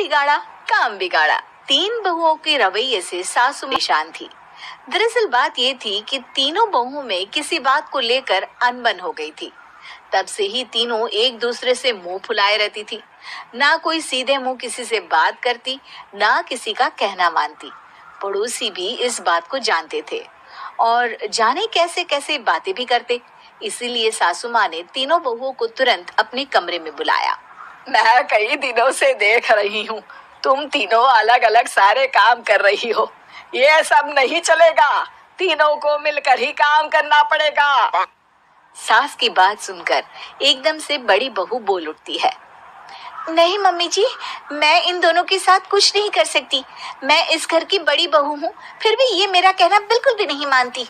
बुद्धि गाड़ा, काम बिगाड़ा। तीन बहुओं के रवैये से सासू परेशान थी। दरअसल बात ये थी कि तीनों बहुओं में किसी बात को लेकर अनबन हो गई थी। तब से ही तीनों एक दूसरे से मुंह फुलाए रहती थी। ना कोई सीधे मुंह किसी से बात करती, ना किसी का कहना मानती। पड़ोसी भी इस बात को जानते थे और जाने कैसे कैसे बातें भी करते। इसीलिए सासू माँ ने तीनों बहुओं को तुरंत अपने कमरे में बुलाया। मैं कई दिनों से देख रही हूँ, तुम तीनों अलग अलग सारे काम कर रही हो। ये सब नहीं चलेगा, तीनों को मिलकर ही काम करना पड़ेगा। सास की बात सुनकर एकदम से बड़ी बहू बोल उठती है। नहीं मम्मी जी, मैं इन दोनों के साथ कुछ नहीं कर सकती। मैं इस घर की बड़ी बहू हूँ, फिर भी ये मेरा कहना बिल्कुल भी नहीं मानती।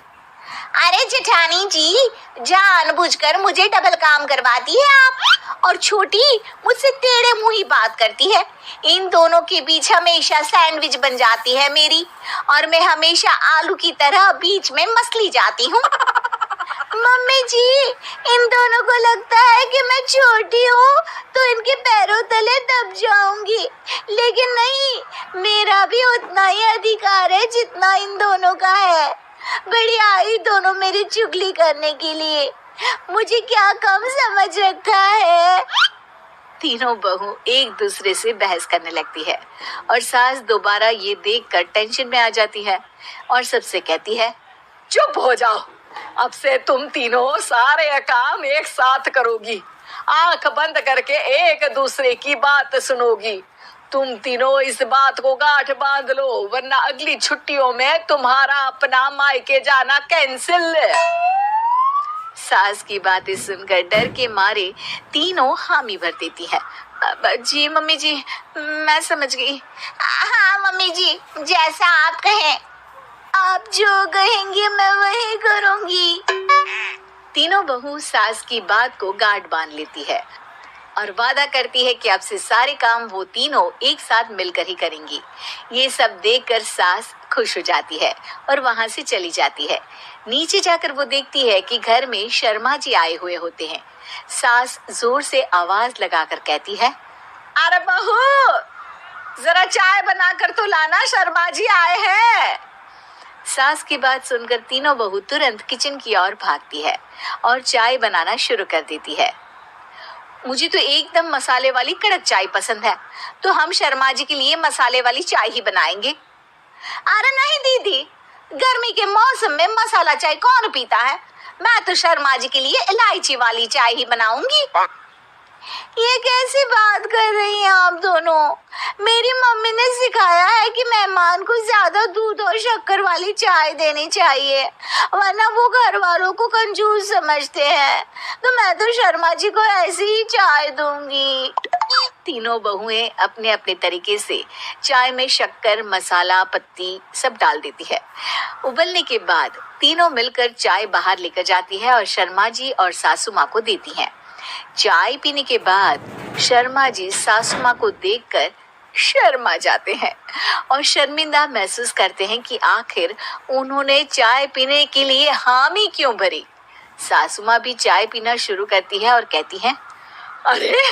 अरे जेठानी जी, जानबूझकर मुझे डबल काम करवाती है आप, और छोटी मुझसे टेढ़े मुंह ही बात करती है। इन दोनों के बीच हमेशा सैंडविच बन जाती है मेरी, और मैं हमेशा आलू की तरह बीच में मसली जाती हूँ। मम्मी जी, इन दोनों को लगता है कि मैं छोटी हूँ तो इनके पैरों तले दब जाऊंगी, लेकिन नहीं, मेरा भी उतना ही अधिकार है जितना इन दोनों का है। बड़ी आई दोनों मेरी चुगली करने के लिए, मुझे क्या कम समझ रखा है। तीनों बहू एक दूसरे से बहस करने लगती है और सास दोबारा ये देखकर टेंशन में आ जाती है और सबसे कहती है, चुप हो जाओ, अब से तुम तीनों सारे काम एक साथ करोगी। आंख बंद करके एक दूसरे की बात सुनोगी। तुम तीनों इस बात को गांठ बांध लो, वरना अगली छुट्टियों में तुम्हारा अपना मायके जाना कैंसिल। सास की बातें सुनकर डर के मारे तीनों हामी भर देती है। जी मम्मी जी, मैं समझ गई। हाँ मम्मी जी, जैसा आप कहें, आप जो कहेंगे मैं वही करूंगी। तीनों बहू सास की बात को गांठ बांध लेती है और वादा करती है कि अब से सारे काम वो तीनों एक साथ मिलकर ही करेंगी। ये सब देखकर सास खुश हो जाती है और वहां से चली जाती है। नीचे जाकर वो देखती है कि घर में शर्मा जी आए हुए होते हैं। सास जोर से आवाज लगाकर कहती है, अरे बहू, जरा चाय बनाकर तो लाना, शर्मा जी आए हैं। सास की बात सुनकर तीनों बहू तुरंत किचन की ओर भागती है और चाय बनाना शुरू कर देती है। मुझे तो एकदम मसाले वाली कड़क चाय पसंद है, तो हम शर्मा जी के लिए मसाले वाली चाय ही बनाएंगे। अरे नहीं दीदी, गर्मी के मौसम में मसाला चाय कौन पीता है? मैं तो शर्मा जी के लिए इलायची वाली चाय ही बनाऊंगी। ये कैसी बात कर रही हैं आप दोनों? मेरी मम्मी ने सिखाया है कि मेहमान को ज्यादा दूध और शक्कर वाली चाय देनी चाहिए, वरना वो घर वालों को कंजूस समझते हैं। तो मैं तो शर्मा जी को ऐसी ही चाय दूंगी। तीनों बहुएं अपने अपने तरीके से चाय में शक्कर, मसाला, पत्ती सब डाल देती है। उबलने के बाद तीनों मिलकर चाय बाहर लेकर जाती है और शर्मा जी और सासू माँ को देती है। चाय पीने के बाद शर्मा जी सासू माँ को देखकर शर्मा जाते हैं और शर्मिंदा महसूस करते हैं कि आखिर उन्होंने चाय पीने के लिए हामी क्यों भरी। सासू माँ भी चाय पीना शुरू करती है और कहती है, अरे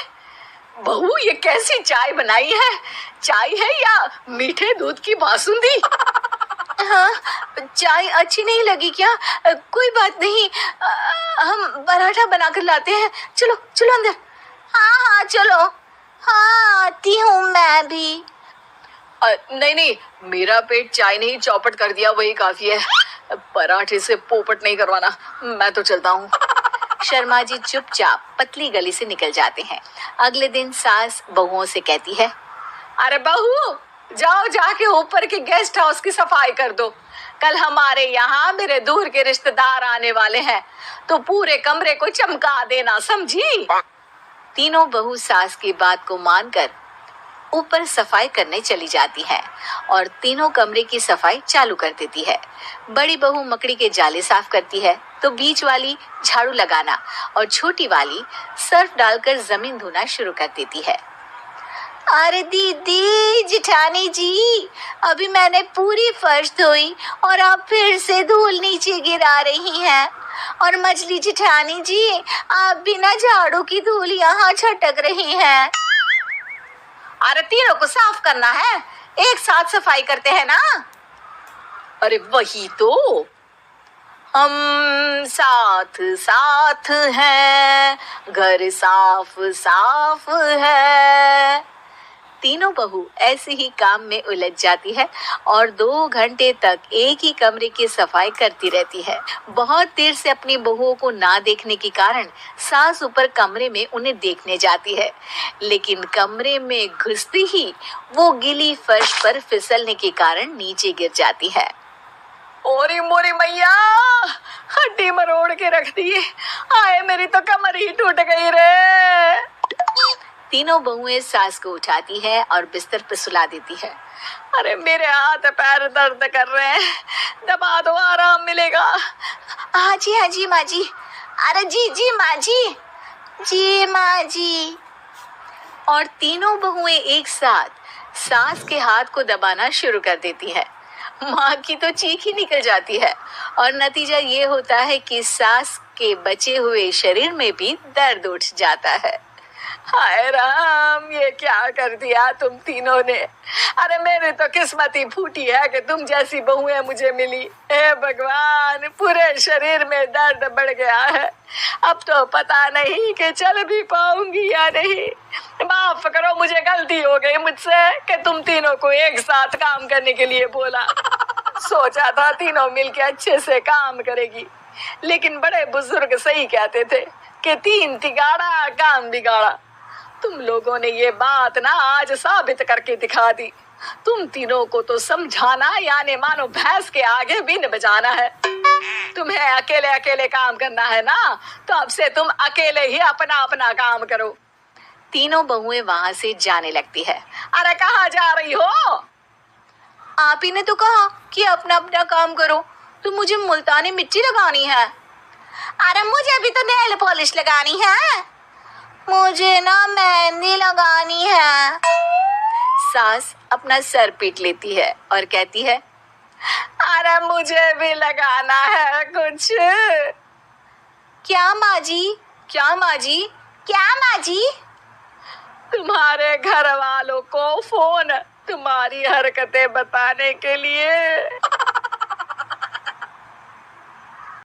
बहू, ये कैसी चाय बनाई है? चाय है या मीठे दूध की बासुंदी? हाँ, चाय अच्छी नहीं लगी क्या? कोई बात नहीं, हम पराठा बनाकर लाते हैं। चलो चलो अंदर। हाँ हाँ चलो। हाँ आती हूँ मैं भी। नहीं नहीं, मेरा पेट चाय ने ही चौपट कर दिया, वही काफी है। पराठे से पोपट नहीं करवाना, मैं तो चलता हूँ। शर्मा जी चुपचाप पतली गली से निकल जाते हैं। अगले दिन सास बहुओं से कहती है, अरे बहू, जाओ जाके ऊपर के गेस्ट हाउस की सफाई कर दो। कल हमारे यहाँ मेरे दूर के रिश्तेदार आने वाले हैं, तो पूरे कमरे को चमका देना, समझी? तीनों बहू सास की बात को मानकर ऊपर सफाई करने चली जाती है और तीनों कमरे की सफाई चालू कर देती है। बड़ी बहू मकड़ी के जाले साफ करती है, तो बीच वाली झाड़ू लगाना और छोटी वाली सर्फ डालकर जमीन धोना शुरू कर देती है। अरे दीदी, जेठानी जी, अभी मैंने पूरी फर्श धोई और आप फिर से धूल नीचे गिरा रही हैं। और मछली जेठानी जी, आप बिना झाड़ू की धूल यहाँ छटक रही हैं। अरे तीनों को साफ करना है, एक साथ सफाई करते हैं ना। अरे वही तो, हम साथ साथ हैं, घर साफ साफ है। तीनों बहू ऐसे ही काम में उलझ जाती है और 2 घंटे तक एक ही कमरे की सफाई करती रहती है। बहुत देर से अपनी बहुओं को ना देखने के कारण सास ऊपर कमरे में उन्हें देखने जाती है, लेकिन कमरे में घुसते ही वो गीली फर्श पर फिसलने के कारण नीचे गिर जाती है। ओरी मोरी मैया, हड्डी मरोड़ के रख दी। आए मेरी तो कमर ही टूट गई रे। तीनों बहुएं सास को उठाती है और बिस्तर पर सुला देती है। अरे मेरे हाथ पैर दर्द कर रहे हैं, दबा दो आराम मिलेगा। हाँ जी माँ जी। अरे जी माँ जी, जी माँ जी। और तीनों बहुएं एक साथ सास के हाथ को दबाना शुरू कर देती है। माँ की तो चीख ही निकल जाती है और नतीजा ये होता है कि सास के बचे हुए शरीर में भी दर्द उठ जाता है। हाय राम, ये क्या कर दिया तुम तीनों ने। अरे मेरी तो किस्मत ही फूटी है कि तुम जैसी बहुएं मुझे मिली। हे भगवान, पूरे शरीर में दर्द बढ़ गया है। अब तो पता नहीं कि चल भी पाऊंगी या नहीं। माफ करो, मुझे गलती हो गई मुझसे कि तुम तीनों को एक साथ काम करने के लिए बोला। सोचा था तीनों मिलके अच्छे से काम करेगी, लेकिन बड़े बुजुर्ग सही कहते थे कि 3 तिगाड़ा काम बिगाड़ा। तुम लोगों ने ये बात ना आज साबित करके दिखा दी। तुम तीनों को तो समझाना यानी मानो भैंस के आगे बीन बजाना है। तुम्हें अकेले अकेले काम करना है ना, तो अब से तुम अकेले ही अपना अपना काम करो। तीनों बहुएं वहां से जाने लगती है। अरे कहाँ जा रही हो? आप ही ने तो कहा कि अपना अपना काम करो, तो मुझे मुल्तानी मिट्टी लगानी है। अरे मुझे भी तो नेल पॉलिश लगानी है। मुझे ना मेहंदी लगानी है। सास अपना सर पीट लेती है और कहती है, अरे मुझे भी लगाना है कुछ। क्या माँ जी, क्या माँ जी, क्या माँ जी? तुम्हारे घर वालों को फोन तुम्हारी हरकतें बताने के लिए।